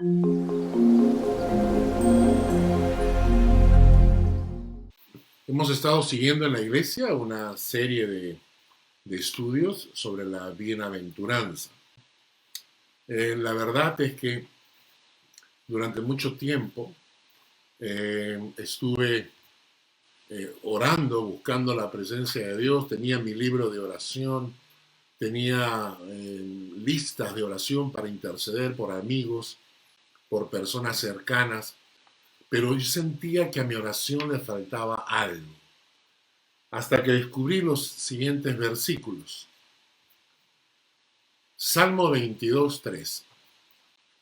Hemos estado siguiendo en la iglesia una serie de estudios sobre la bienaventuranza. La verdad es que durante mucho tiempo estuve orando, buscando la presencia de Dios, tenía mi libro de oración, tenía listas de oración para interceder por amigos, por personas cercanas, pero yo sentía que a mi oración le faltaba algo, hasta que descubrí los siguientes versículos. Salmo 22:3.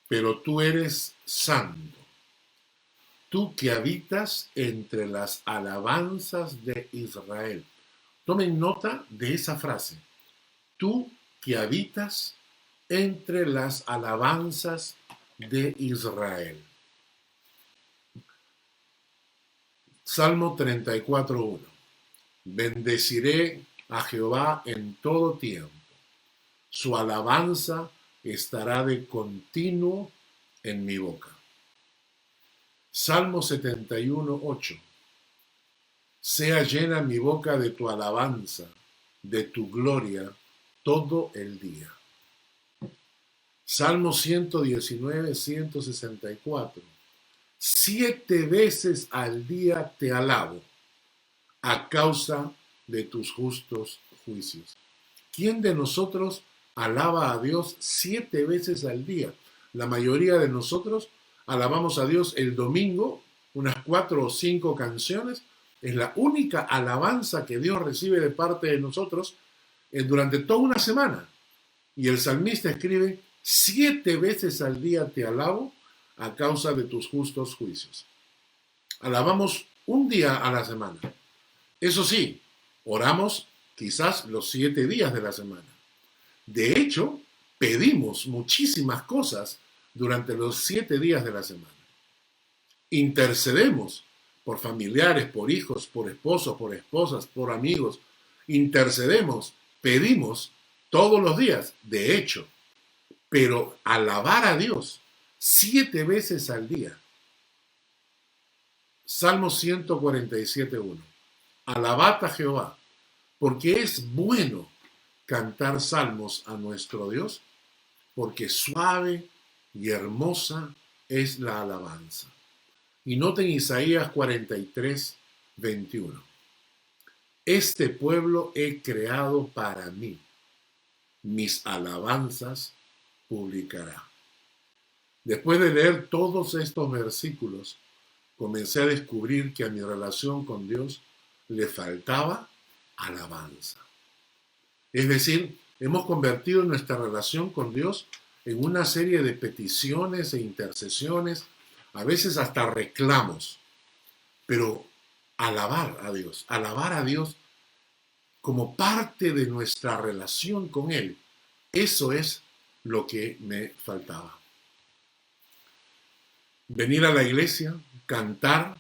Pero tú eres santo, tú que habitas entre las alabanzas de Israel. Tomen nota de esa frase. Tú que habitas entre las alabanzas de Israel. Salmo 34:1. Bendeciré a Jehová en todo tiempo. Su alabanza estará de continuo en mi boca. Salmo 71:8. Sea llena mi boca de tu alabanza, de tu gloria, todo el día. Salmo 119:164. 7 veces al día te alabo, a causa de tus justos juicios. ¿Quién de nosotros alaba a Dios 7 veces al día? La mayoría de nosotros alabamos a Dios el domingo, unas 4 o 5 canciones. Es la única alabanza que Dios recibe de parte de nosotros durante toda una semana. Y el salmista escribe: 7 veces al día te alabo a causa de tus justos juicios. Alabamos un día a la semana. Eso sí, oramos quizás los 7 días de la semana. De hecho, pedimos muchísimas cosas durante los 7 días de la semana. Intercedemos por familiares, por hijos, por esposos, por esposas, por amigos. Intercedemos, pedimos todos los días, de hecho. Pero alabar a Dios 7 veces al día. Salmo 147:1. Alabad a Jehová, porque es bueno cantar salmos a nuestro Dios, porque suave y hermosa es la alabanza. Y noten Isaías 43:21. Este pueblo he creado para mí, mis alabanzas publicará. Después de leer todos estos versículos, comencé a descubrir que a mi relación con Dios le faltaba alabanza. Es decir, hemos convertido nuestra relación con Dios en una serie de peticiones e intercesiones, a veces hasta reclamos, pero alabar a Dios como parte de nuestra relación con Él, eso es lo que me faltaba. Venir a la iglesia, cantar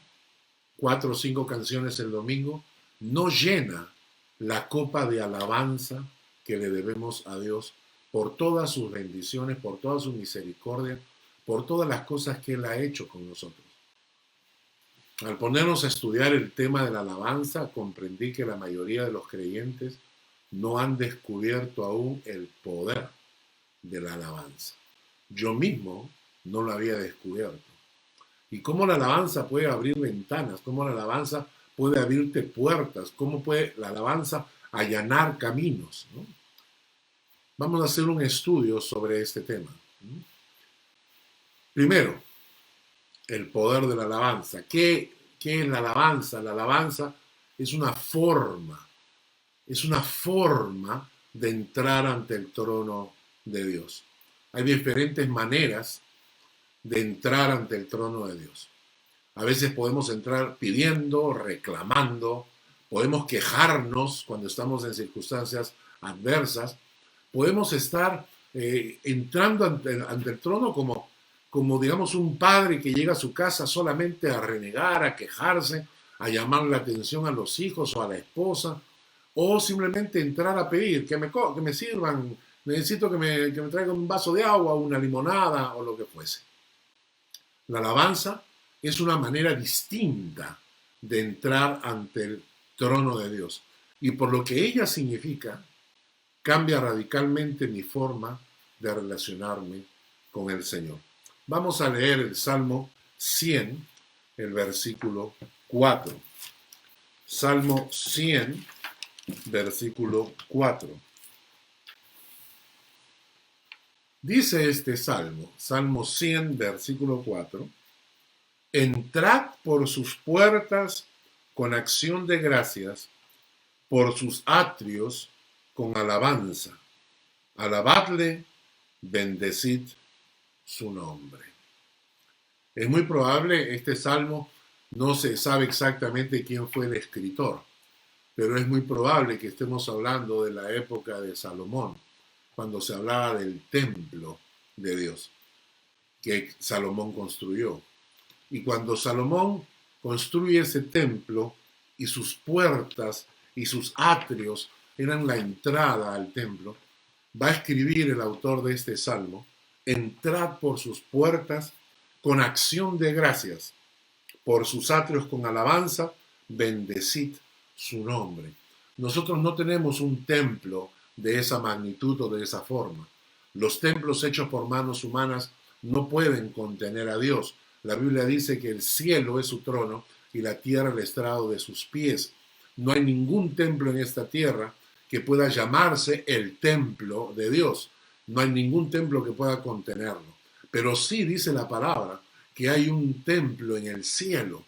4 o 5 canciones el domingo, no llena la copa de alabanza que le debemos a Dios por todas sus bendiciones, por toda su misericordia, por todas las cosas que Él ha hecho con nosotros. Al ponernos a estudiar el tema de la alabanza, comprendí que la mayoría de los creyentes no han descubierto aún el poder de la alabanza. Yo mismo no lo había descubierto. Y cómo la alabanza puede abrir ventanas, cómo la alabanza puede abrirte puertas, cómo puede la alabanza allanar caminos, ¿no? Vamos a hacer un estudio sobre este tema. Primero, el poder de la alabanza. ¿Qué es la alabanza? La alabanza es una forma de entrar ante el trono de Dios. Hay diferentes maneras de entrar ante el trono de Dios. A veces podemos entrar pidiendo, reclamando, podemos quejarnos cuando estamos en circunstancias adversas, podemos estar entrando ante el trono como digamos un padre que llega a su casa solamente a renegar, a quejarse, a llamar la atención a los hijos o a la esposa, o simplemente entrar a pedir que me sirvan, necesito que me traigan un vaso de agua, una limonada o lo que fuese. La alabanza es una manera distinta de entrar ante el trono de Dios. Y por lo que ella significa, cambia radicalmente mi forma de relacionarme con el Señor. Vamos a leer el Salmo 100, el versículo 4. Salmo 100, versículo 4. Dice este salmo, Salmo 100, versículo 4, entrad por sus puertas con acción de gracias, por sus atrios con alabanza. Alabadle, bendecid su nombre. Es muy probable, este salmo no se sabe exactamente quién fue el escritor, pero es muy probable que estemos hablando de la época de Salomón, cuando se hablaba del templo de Dios que Salomón construyó. Y cuando Salomón construye ese templo y sus puertas y sus atrios eran la entrada al templo, va a escribir el autor de este salmo, entrad por sus puertas con acción de gracias, por sus atrios con alabanza, bendecid su nombre. Nosotros no tenemos un templo de esa magnitud o de esa forma. Los templos hechos por manos humanas no pueden contener a Dios. La Biblia dice que el cielo es su trono y la tierra el estrado de sus pies. No hay ningún templo en esta tierra que pueda llamarse el templo de Dios. No hay ningún templo que pueda contenerlo. Pero sí dice la palabra que hay un templo en el cielo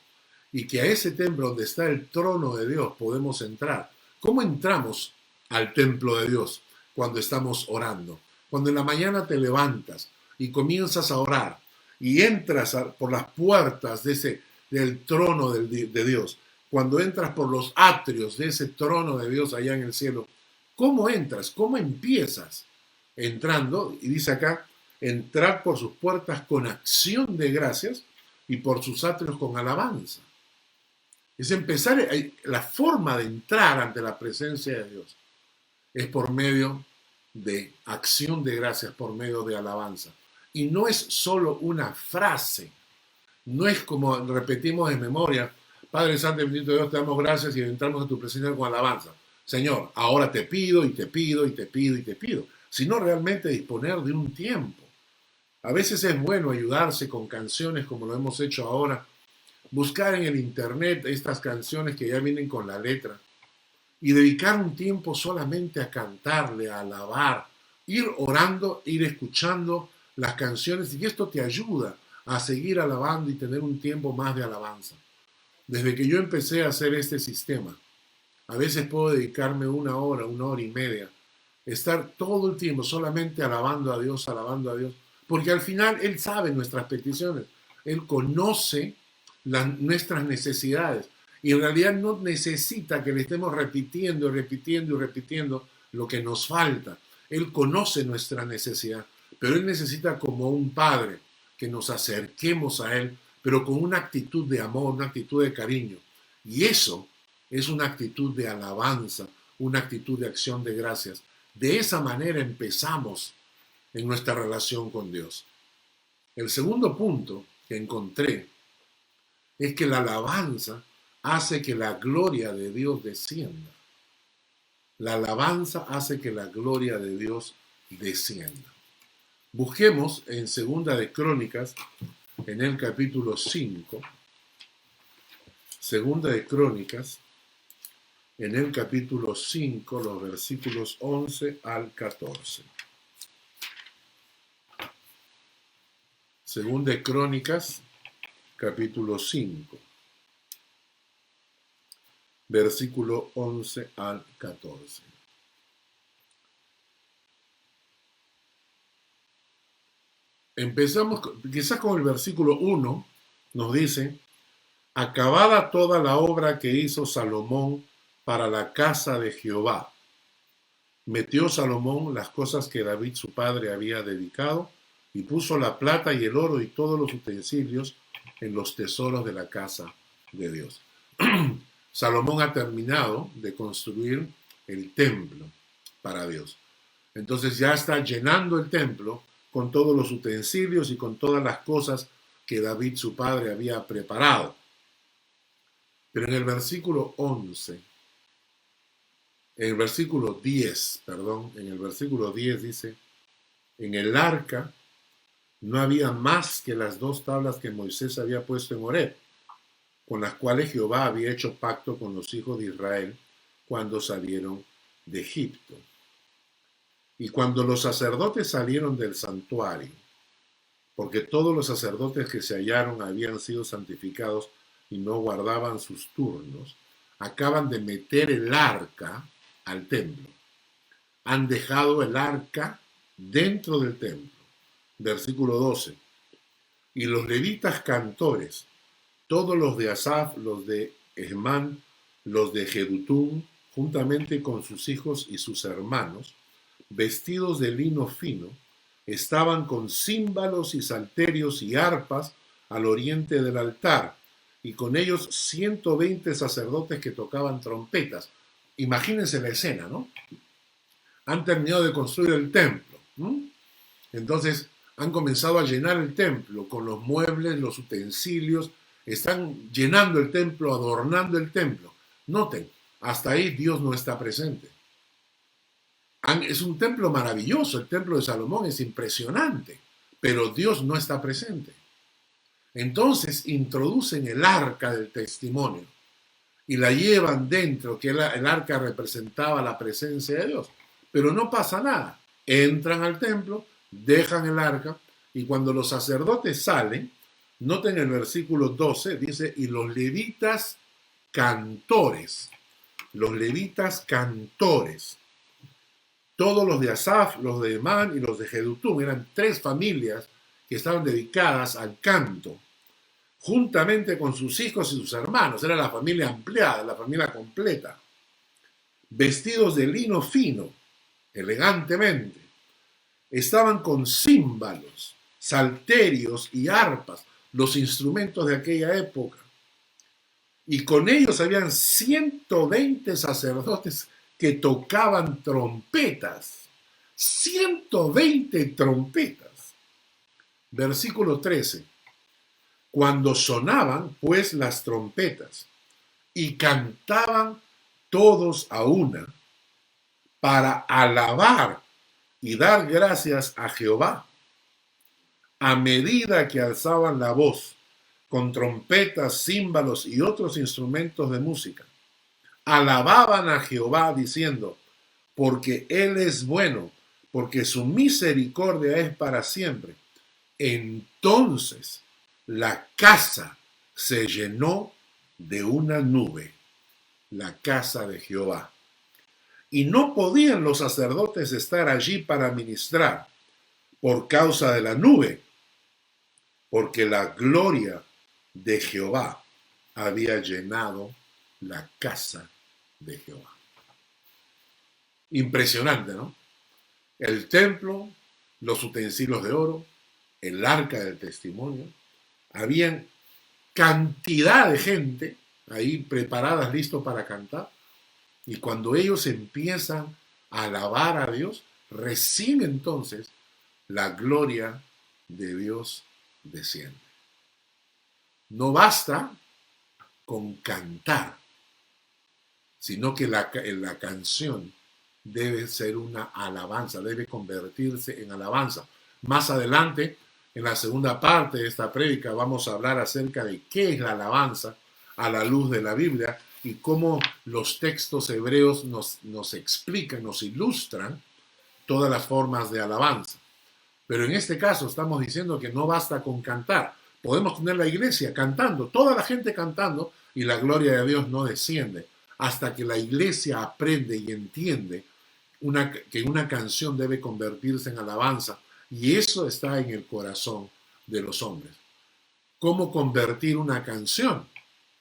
y que a ese templo donde está el trono de Dios podemos entrar. ¿Cómo entramos al templo de Dios cuando estamos orando? Cuando en la mañana te levantas y comienzas a orar y entras por las puertas del trono de Dios, cuando entras por los atrios de ese trono de Dios allá en el cielo, ¿cómo entras? ¿Cómo empiezas? Entrando, y dice acá, entrar por sus puertas con acción de gracias y por sus atrios con alabanza. Es empezar, la forma de entrar ante la presencia de Dios es por medio de acción de gracias, por medio de alabanza. Y no es solo una frase, no es como repetimos en memoria, Padre Santo y bendito Dios, te damos gracias y entramos en tu presencia con alabanza. Señor, ahora te pido y te pido y te pido y te pido, sino realmente disponer de un tiempo. A veces es bueno ayudarse con canciones como lo hemos hecho ahora, buscar en el internet estas canciones que ya vienen con la letra y dedicar un tiempo solamente a cantarle, a alabar, ir orando, ir escuchando las canciones y esto te ayuda a seguir alabando y tener un tiempo más de alabanza. Desde que yo empecé a hacer este sistema, a veces puedo dedicarme una hora y media, estar todo el tiempo solamente alabando a Dios, porque al final Él sabe nuestras peticiones, Él conoce nuestras necesidades y en realidad no necesita que le estemos repitiendo, repitiendo y repitiendo lo que nos falta. Él conoce nuestra necesidad, pero Él necesita como un padre que nos acerquemos a Él, pero con una actitud de amor, una actitud de cariño. Y eso es una actitud de alabanza, una actitud de acción de gracias. De esa manera empezamos en nuestra relación con Dios. El segundo punto que encontré es que la alabanza hace que la gloria de Dios descienda. La alabanza hace que la gloria de Dios descienda. Busquemos en Segunda de Crónicas, en el capítulo 5, Segunda de Crónicas, en el capítulo 5, los versículos 11 al 14. Segunda de Crónicas, capítulo 5, versículo 11 al 14. Empezamos quizás con el versículo 1, nos dice, acabada toda la obra que hizo Salomón para la casa de Jehová. Metió Salomón las cosas que David su padre había dedicado y puso la plata y el oro y todos los utensilios en los tesoros de la casa de Dios. Salomón ha terminado de construir el templo para Dios. Entonces ya está llenando el templo con todos los utensilios y con todas las cosas que David su padre había preparado. Pero en el versículo 10 dice, en el arca no había más que las 2 tablas que Moisés había puesto en Horeb, con las cuales Jehová había hecho pacto con los hijos de Israel cuando salieron de Egipto. Y cuando los sacerdotes salieron del santuario, porque todos los sacerdotes que se hallaron habían sido santificados y no guardaban sus turnos, acaban de meter el arca al templo. Han dejado el arca dentro del templo. Versículo 12. Y los levitas cantores, todos los de Asaf, los de Esmán, los de Jedutún, juntamente con sus hijos y sus hermanos, vestidos de lino fino, estaban con címbalos y salterios y arpas al oriente del altar, y con ellos 120 sacerdotes que tocaban trompetas. Imagínense la escena, ¿no? Han terminado de construir el templo. Entonces han comenzado a llenar el templo con los muebles, los utensilios, están llenando el templo, adornando el templo. Noten, hasta ahí Dios no está presente. Es un templo maravilloso, el templo de Salomón es impresionante, pero Dios no está presente. Entonces introducen el arca del testimonio y la llevan dentro, que el arca representaba la presencia de Dios. Pero no pasa nada. Entran al templo, dejan el arca, y cuando los sacerdotes salen, noten el versículo 12, dice, y los levitas cantores, todos los de Asaf, los de Emán y los de Jedutún, eran 3 familias que estaban dedicadas al canto, juntamente con sus hijos y sus hermanos. Era la familia ampliada, la familia completa, vestidos de lino fino, elegantemente. Estaban con címbalos, salterios y arpas, los instrumentos de aquella época. Y con ellos habían 120 sacerdotes que tocaban trompetas. 120 trompetas. Versículo 13. Cuando sonaban, pues, las trompetas y cantaban todos a una para alabar y dar gracias a Jehová, a medida que alzaban la voz con trompetas, címbalos y otros instrumentos de música, alababan a Jehová diciendo, porque Él es bueno, porque su misericordia es para siempre. Entonces la casa se llenó de una nube, la casa de Jehová. Y no podían los sacerdotes estar allí para ministrar por causa de la nube, porque la gloria de Jehová había llenado la casa de Jehová. Impresionante, ¿no? El templo, los utensilios de oro, el arca del testimonio, habían cantidad de gente ahí preparadas, listos para cantar, y cuando ellos empiezan a alabar a Dios, recién entonces la gloria de Dios desciende. No basta con cantar, sino que la canción debe ser una alabanza, debe convertirse en alabanza. Más adelante, en la segunda parte de esta prédica, vamos a hablar acerca de qué es la alabanza a la luz de la Biblia y cómo los textos hebreos nos explican, nos ilustran todas las formas de alabanza. Pero en este caso estamos diciendo que no basta con cantar. Podemos tener la iglesia cantando, toda la gente cantando, y la gloria de Dios no desciende hasta que la iglesia aprende y entiende que una canción debe convertirse en alabanza, y eso está en el corazón de los hombres. ¿Cómo convertir una canción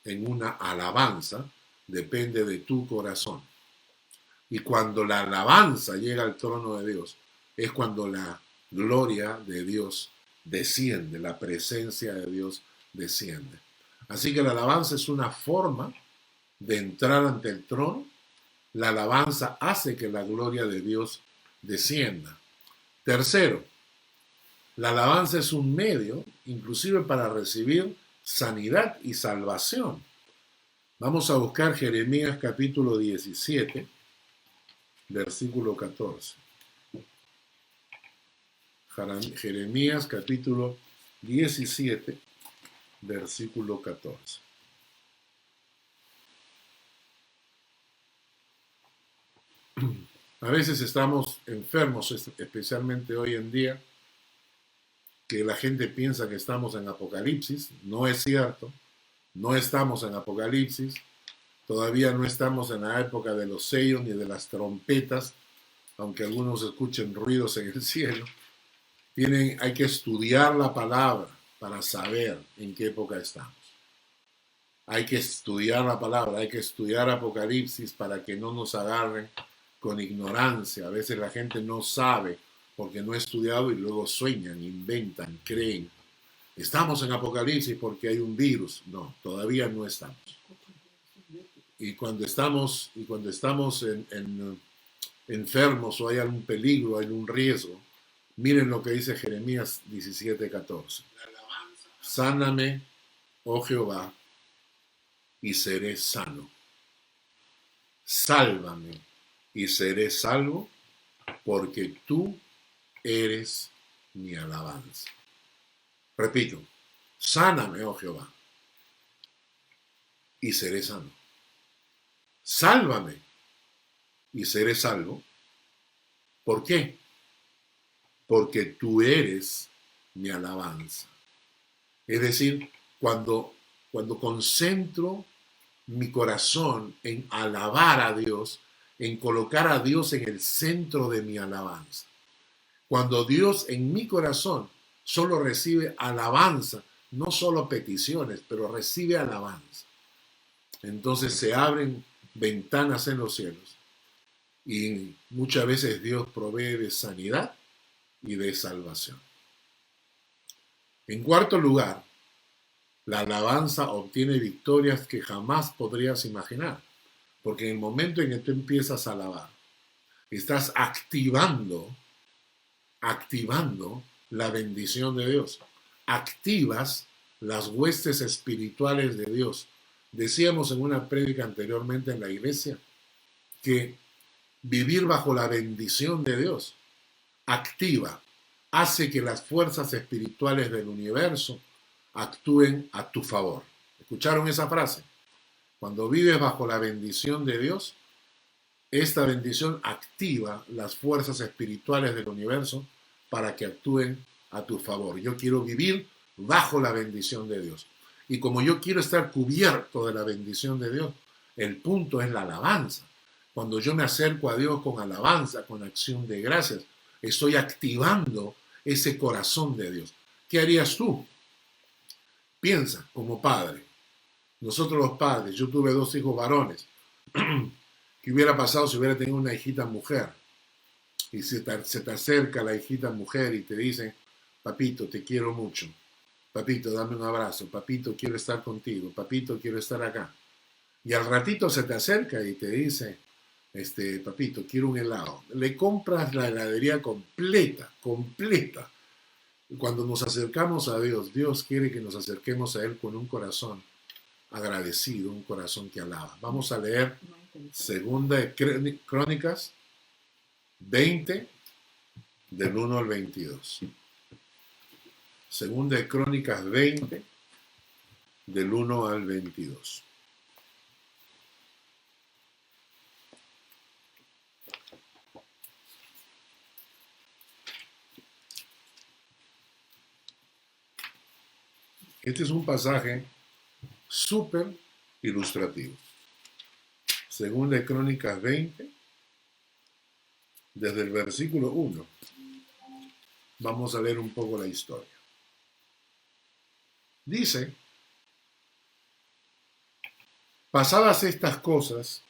en una alabanza? Depende de tu corazón. Y cuando la alabanza llega al trono de Dios, es cuando la gloria de Dios desciende, la presencia de Dios desciende. Así que la alabanza es una forma de entrar ante el trono. La alabanza hace que la gloria de Dios descienda. Tercero, la alabanza es un medio inclusive para recibir sanidad y salvación. Vamos a buscar Jeremías capítulo 17, versículo 14. Jeremías capítulo 17, versículo 14. A veces estamos enfermos, especialmente hoy en día, que la gente piensa que estamos en Apocalipsis. No es cierto, no estamos en Apocalipsis, todavía no estamos en la época de los sellos ni de las trompetas, aunque algunos escuchen ruidos en el cielo. Hay que estudiar la palabra para saber en qué época estamos. Hay que estudiar la palabra, hay que estudiar Apocalipsis para que no nos agarren con ignorancia. A veces la gente no sabe porque no ha estudiado y luego sueñan, inventan, creen. Estamos en Apocalipsis porque hay un virus. No, todavía no estamos. Y cuando estamos enfermos o hay algún peligro, hay un riesgo, miren lo que dice Jeremías 17:14. Sáname, oh Jehová, y seré sano. Sálvame y seré salvo, porque tú eres mi alabanza. Repito, sáname, oh Jehová, y seré sano. Sálvame y seré salvo. ¿Por qué? Porque tú eres mi alabanza. Es decir, cuando concentro mi corazón en alabar a Dios, en colocar a Dios en el centro de mi alabanza. Cuando Dios en mi corazón solo recibe alabanza, no solo peticiones, pero recibe alabanza. Entonces se abren ventanas en los cielos y muchas veces Dios provee de sanidad y de salvación. En cuarto lugar, la alabanza obtiene victorias que jamás podrías imaginar, porque en el momento en que tú empiezas a alabar, estás activando la bendición de Dios. Activas las huestes espirituales de Dios. Decíamos en una prédica anteriormente en la iglesia que vivir bajo la bendición de Dios hace que las fuerzas espirituales del universo actúen a tu favor. ¿Escucharon esa frase? Cuando vives bajo la bendición de Dios, esta bendición activa las fuerzas espirituales del universo para que actúen a tu favor. Yo quiero vivir bajo la bendición de Dios. Y como yo quiero estar cubierto de la bendición de Dios, el punto es la alabanza. Cuando yo me acerco a Dios con alabanza, con acción de gracias, estoy activando ese corazón de Dios. ¿Qué harías tú? Piensa como padre. Nosotros los padres, yo tuve 2 hijos varones. ¿Qué hubiera pasado si hubiera tenido una hijita mujer? Y se te acerca la hijita mujer y te dice, papito, te quiero mucho. Papito, dame un abrazo. Papito, quiero estar contigo. Papito, quiero estar acá. Y al ratito se te acerca y te dice, papito, quiero un helado. Le compras la heladería completa. Cuando nos acercamos a Dios, Dios quiere que nos acerquemos a Él con un corazón agradecido, un corazón que alaba. Vamos a leer Segunda de Crónicas 20, del 1 al 22. Segunda de Crónicas 20, del 1 al 22. Este es un pasaje súper ilustrativo. Segunda de Crónicas 20, desde el versículo 1. Vamos a leer un poco la historia. Dice, pasadas estas cosas,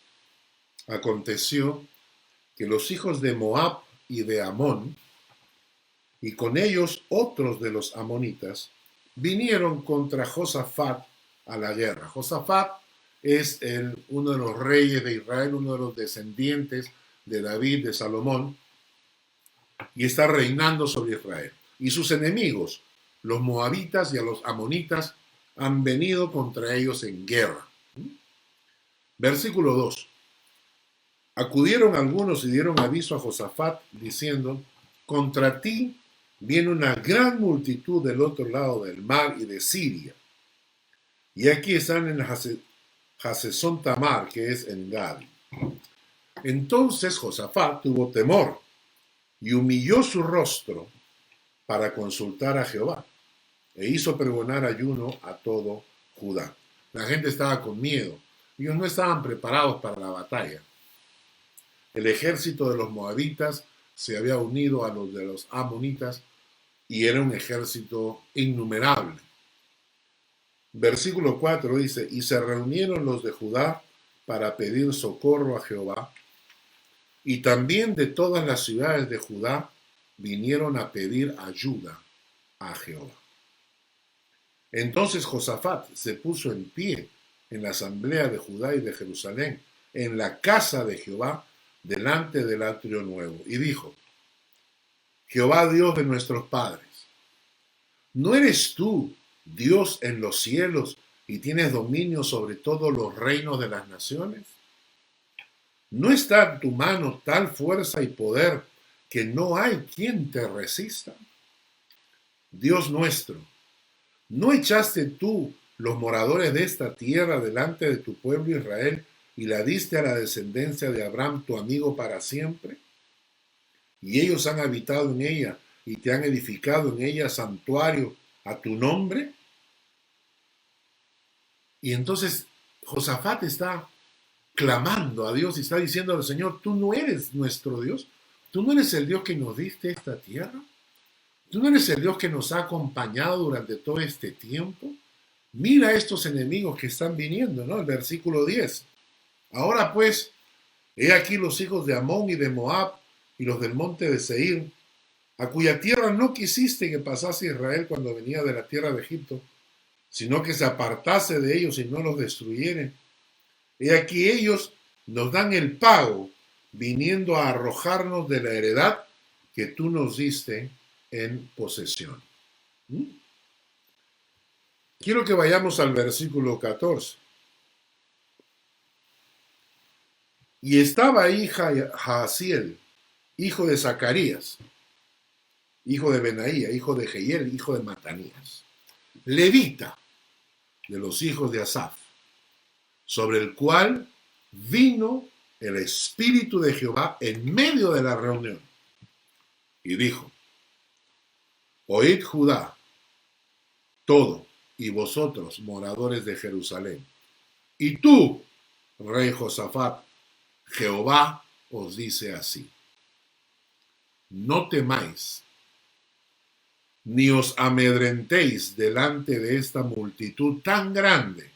aconteció que los hijos de Moab y de Amón, y con ellos otros de los amonitas, vinieron contra Josafat a la guerra. Josafat es uno de los reyes de Israel, uno de los descendientes de David, de Salomón, y está reinando sobre Israel. Y sus enemigos, los moabitas y a los amonitas han venido contra ellos en guerra. Versículo 2. Acudieron algunos y dieron aviso a Josafat, diciendo, contra ti viene una gran multitud del otro lado del mar y de Siria. Y aquí están en Hasesón Tamar, que es en Gadi. Entonces Josafat tuvo temor y humilló su rostro para consultar a Jehová, e hizo pregonar ayuno a todo Judá. La gente estaba con miedo. Ellos no estaban preparados para la batalla. El ejército de los moabitas se había unido a los de los amonitas y era un ejército innumerable. Versículo 4 dice, y se reunieron los de Judá para pedir socorro a Jehová, y también de todas las ciudades de Judá vinieron a pedir ayuda a Jehová. Entonces Josafat se puso en pie en la asamblea de Judá y de Jerusalén, en la casa de Jehová, delante del atrio nuevo, y dijo, Jehová Dios de nuestros padres, ¿no eres tú Dios en los cielos y tienes dominio sobre todos los reinos de las naciones? ¿No está en tu mano tal fuerza y poder que no hay quien te resista? Dios nuestro, ¿no echaste tú los moradores de esta tierra delante de tu pueblo Israel y la diste a la descendencia de Abraham, tu amigo, para siempre? Y ellos han habitado en ella y te han edificado en ella santuario a tu nombre. Y entonces Josafat está clamando a Dios y está diciendo al Señor, tú no eres nuestro Dios, tú no eres el Dios que nos diste esta tierra, tú no eres el Dios que nos ha acompañado durante todo este tiempo. Mira a estos enemigos que están viniendo, ¿no? El versículo 10. Ahora pues, he aquí los hijos de Amón y de Moab y los del monte de Seir, a cuya tierra no quisiste que pasase Israel cuando venía de la tierra de Egipto, sino que se apartase de ellos y no los destruyere. He aquí ellos nos dan el pago, viniendo a arrojarnos de la heredad que tú nos diste en posesión. Quiero que vayamos al versículo 14. Y estaba ahí Jaasiel, hijo de Zacarías, hijo de Benaía, hijo de Jehiel, hijo de Matanías, levita de los hijos de Asaf, sobre el cual vino el Espíritu de Jehová en medio de la reunión, y dijo, oíd Judá, todo, y vosotros, moradores de Jerusalén, y tú, rey Josafat, Jehová os dice así, no temáis, ni os amedrentéis delante de esta multitud tan grande,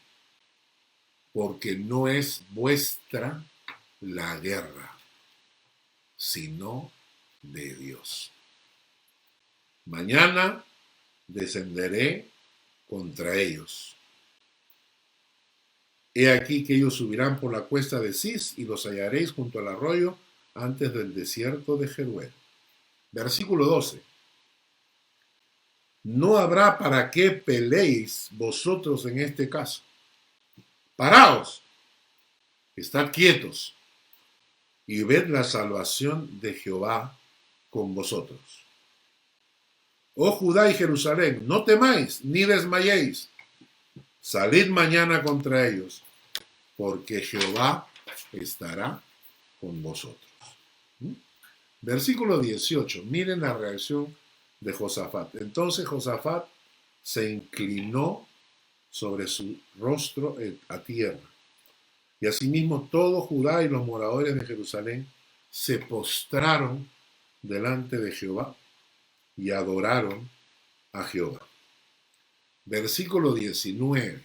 porque no es vuestra la guerra, sino de Dios. Mañana descenderé contra ellos. He aquí que ellos subirán por la cuesta de Cis y los hallaréis junto al arroyo antes del desierto de Jeruel. Versículo 12. No habrá para qué peleéis vosotros en este caso. Paraos, estad quietos y ved la salvación de Jehová con vosotros. Oh Judá y Jerusalén, no temáis ni desmayéis. Salid mañana contra ellos, porque Jehová estará con vosotros. Versículo 18. Miren la reacción de Josafat. Entonces Josafat se inclinó sobre su rostro a tierra. Y asimismo todo Judá y los moradores de Jerusalén se postraron delante de Jehová y adoraron a Jehová. Versículo 19.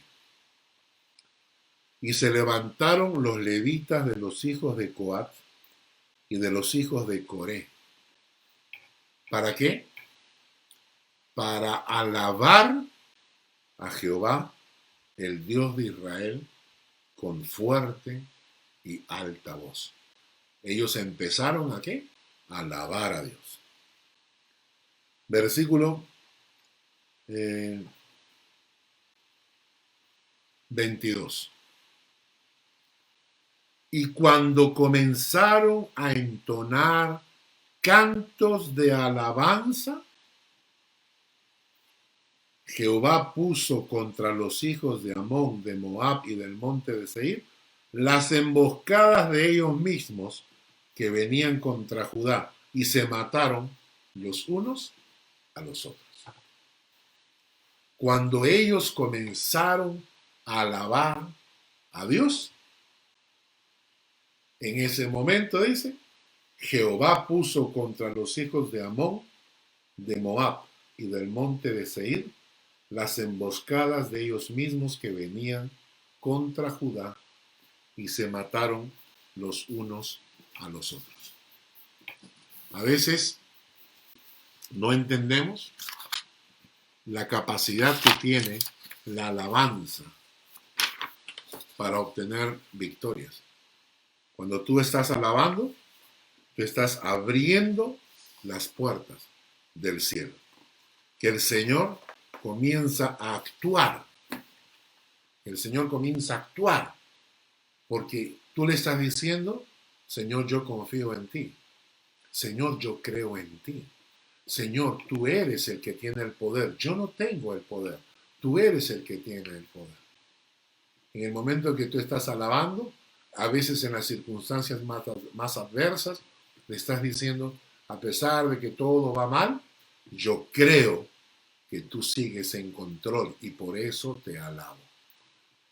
Y se levantaron los levitas de los hijos de Coat y de los hijos de Coré. ¿Para qué? Para alabar a Jehová, el Dios de Israel, con fuerte y alta voz. Ellos empezaron ¿a qué? A alabar a Dios. Versículo eh, 22. Y cuando comenzaron a entonar cantos de alabanza, Jehová puso contra los hijos de Amón, de Moab y del monte de Seir las emboscadas de ellos mismos que venían contra Judá y se mataron los unos a los otros. Cuando ellos comenzaron a alabar a Dios, en ese momento dice, Jehová puso contra los hijos de Amón, de Moab y del monte de Seir las emboscadas de ellos mismos que venían contra Judá y se mataron los unos a los otros. A veces no entendemos la capacidad que tiene la alabanza para obtener victorias. Cuando tú estás alabando, tú estás abriendo las puertas del cielo. Que el Señor comienza a actuar. El Señor comienza a actuar. Porque tú le estás diciendo, Señor, yo confío en ti. Señor, yo creo en ti. Señor, tú eres el que tiene el poder. Yo no tengo el poder. Tú eres el que tiene el poder. En el momento que tú estás alabando, a veces en las circunstancias más adversas, le estás diciendo, a pesar de que todo va mal, yo creo que tú sigues en control y por eso te alabo.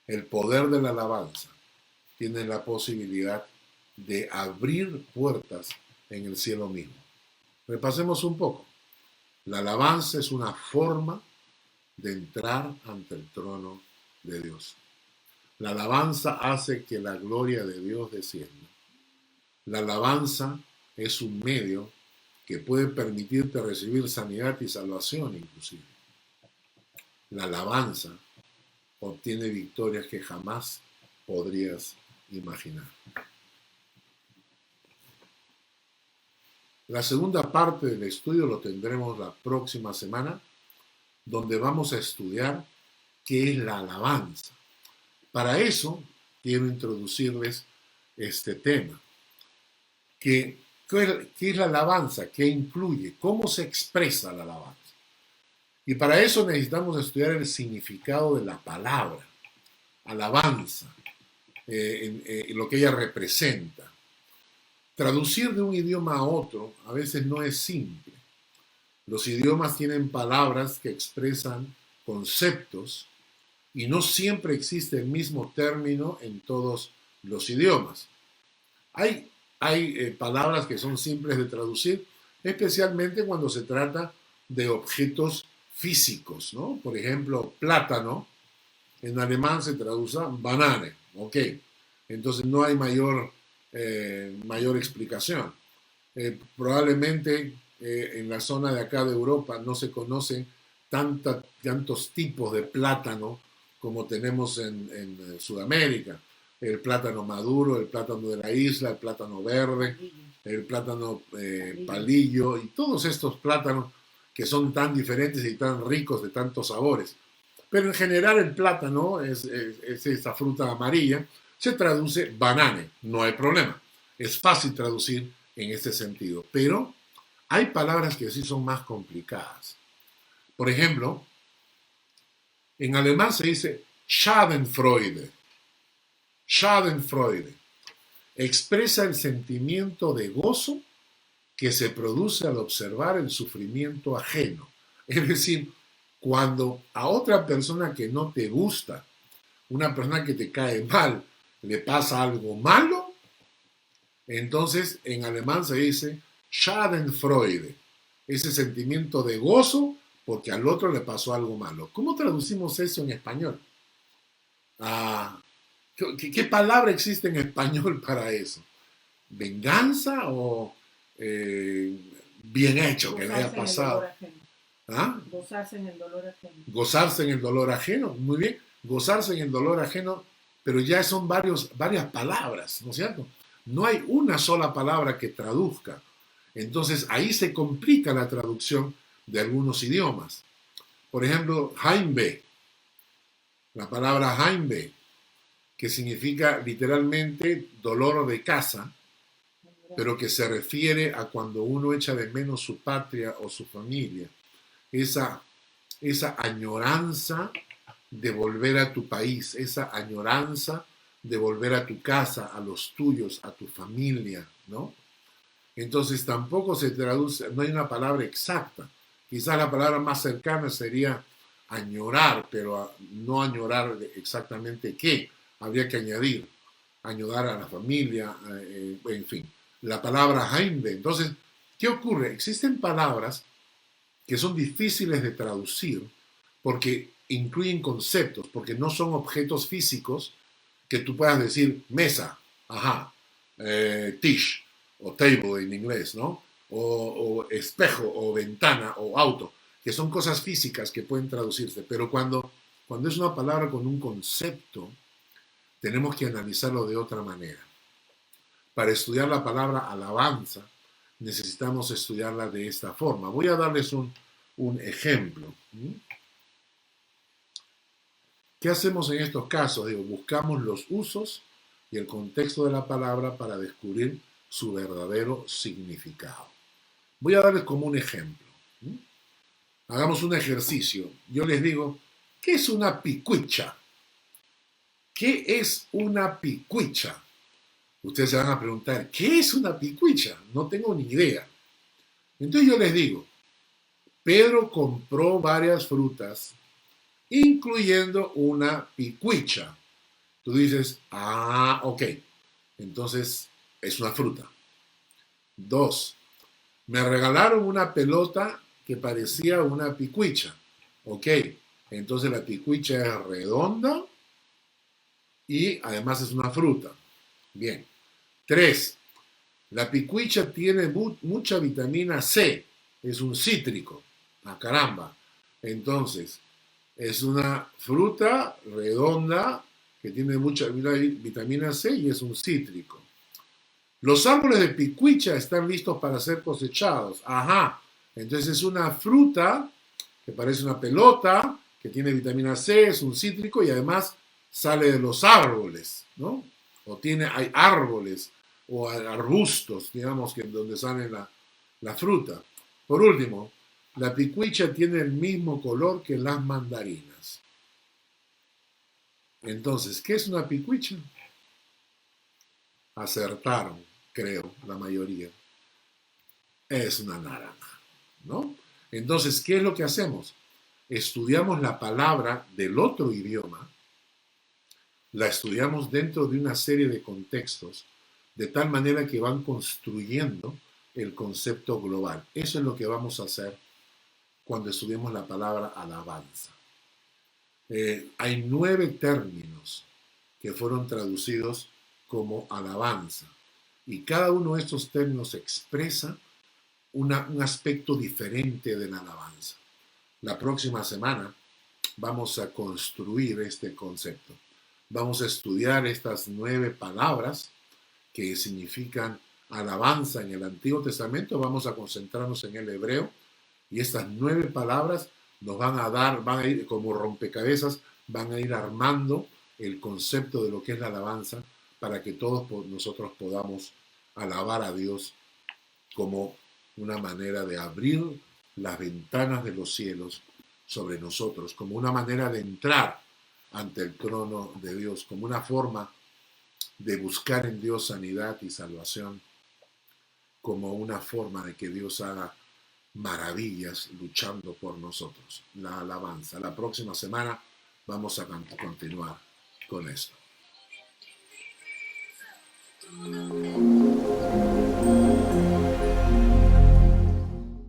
El poder de la alabanza tiene la posibilidad de abrir puertas en el cielo mismo. Repasemos un poco. La alabanza es una forma de entrar ante el trono de Dios. La alabanza hace que la gloria de Dios descienda. La alabanza es un medio que puede permitirte recibir sanidad y salvación inclusive. La alabanza obtiene victorias que jamás podrías imaginar. La segunda parte del estudio lo tendremos la próxima semana, donde vamos a estudiar qué es la alabanza. Para eso quiero introducirles este tema. ¿Qué es la alabanza? ¿Qué incluye? ¿Cómo se expresa la alabanza? Y para eso necesitamos estudiar el significado de la palabra, alabanza, lo que ella representa. Traducir de un idioma a otro a veces no es simple. Los idiomas tienen palabras que expresan conceptos y no siempre existe el mismo término en todos los idiomas. Hay palabras que son simples de traducir, especialmente cuando se trata de objetos físicos, ¿no? Por ejemplo, plátano, en alemán se traduce Banane, ¿ok? Entonces no hay mayor explicación. Probablemente en la zona de acá de Europa no se conocen tantos tipos de plátano como tenemos en Sudamérica. El plátano maduro, el plátano de la isla, el plátano verde, el plátano palillo y todos estos plátanos que son tan diferentes y tan ricos de tantos sabores. Pero en general el plátano es esta fruta amarilla, se traduce banane, no hay problema. Es fácil traducir en este sentido, pero hay palabras que sí son más complicadas. Por ejemplo, en alemán se dice Schadenfreude. Schadenfreude expresa el sentimiento de gozo que se produce al observar el sufrimiento ajeno. Es decir, cuando a otra persona que no te gusta, una persona que te cae mal, le pasa algo malo, entonces en alemán se dice Schadenfreude, ese sentimiento de gozo porque al otro le pasó algo malo. ¿Cómo traducimos eso en español? ¿Qué palabra existe en español para eso? ¿Venganza o bien hecho que le haya pasado? ¿Ah? Gozarse en el dolor ajeno. Gozarse en el dolor ajeno, muy bien. Gozarse en el dolor ajeno, pero ya son varias palabras, ¿no es cierto? No hay una sola palabra que traduzca. Entonces ahí se complica la traducción de algunos idiomas. Por ejemplo, Heimweh, la palabra Heimweh, que significa literalmente dolor de casa, pero que se refiere a cuando uno echa de menos su patria o su familia. Esa, esa añoranza de volver a tu país, esa añoranza de volver a tu casa, a los tuyos, a tu familia, ¿no? Entonces tampoco se traduce, no hay una palabra exacta. Quizás la palabra más cercana sería añorar, pero no añorar exactamente qué. Habría que añadir, añorar a la familia, en fin. La palabra Heimweh. Entonces, ¿qué ocurre? Existen palabras que son difíciles de traducir porque incluyen conceptos, porque no son objetos físicos que tú puedas decir mesa, ajá, tish o table en inglés, ¿no? O espejo o ventana o auto, que son cosas físicas que pueden traducirse, pero cuando es una palabra con un concepto, tenemos que analizarlo de otra manera. Para estudiar la palabra alabanza, necesitamos estudiarla de esta forma. Voy a darles un ejemplo. ¿Qué hacemos en estos casos? Digo, buscamos los usos y el contexto de la palabra para descubrir su verdadero significado. Voy a darles como un ejemplo. Hagamos un ejercicio. Yo les digo, ¿qué es una picuicha? ¿Qué es una picuicha? Ustedes se van a preguntar, ¿qué es una picuicha? No tengo ni idea. Entonces yo les digo, Pedro compró varias frutas, incluyendo una picuicha. Tú dices, ok, entonces es una fruta. 2, me regalaron una pelota que parecía una picuicha. Ok, entonces la picuicha es redonda y además es una fruta. Bien. 3, la picuicha tiene mucha vitamina C, es un cítrico. Caramba. Entonces, es una fruta redonda que tiene mucha vitamina C y es un cítrico. Los árboles de picuicha están listos para ser cosechados. Ajá. Entonces es una fruta que parece una pelota, que tiene vitamina C, es un cítrico y además sale de los árboles, ¿no? Hay árboles o arbustos, digamos, que donde sale la fruta. Por último, la picuicha tiene el mismo color que las mandarinas. Entonces, ¿qué es una picuicha? Acertaron, creo, la mayoría. Es una naranja, ¿no? Entonces, ¿qué es lo que hacemos? Estudiamos la palabra del otro idioma, la estudiamos dentro de una serie de contextos, de tal manera que van construyendo el concepto global. Eso es lo que vamos a hacer cuando estudiemos la palabra alabanza. Hay 9 términos que fueron traducidos como alabanza y cada uno de estos términos expresa un aspecto diferente de la alabanza. La próxima semana vamos a construir este concepto. Vamos a estudiar estas 9 palabras que significan alabanza en el Antiguo Testamento. Vamos a concentrarnos en el hebreo y estas 9 palabras nos van a ir como rompecabezas, van a ir armando el concepto de lo que es la alabanza para que todos nosotros podamos alabar a Dios como una manera de abrir las ventanas de los cielos sobre nosotros, como una manera de entrar ante el trono de Dios, como una forma de buscar en Dios sanidad y salvación, como una forma de que Dios haga maravillas luchando por nosotros. La alabanza. La próxima semana vamos a continuar con esto.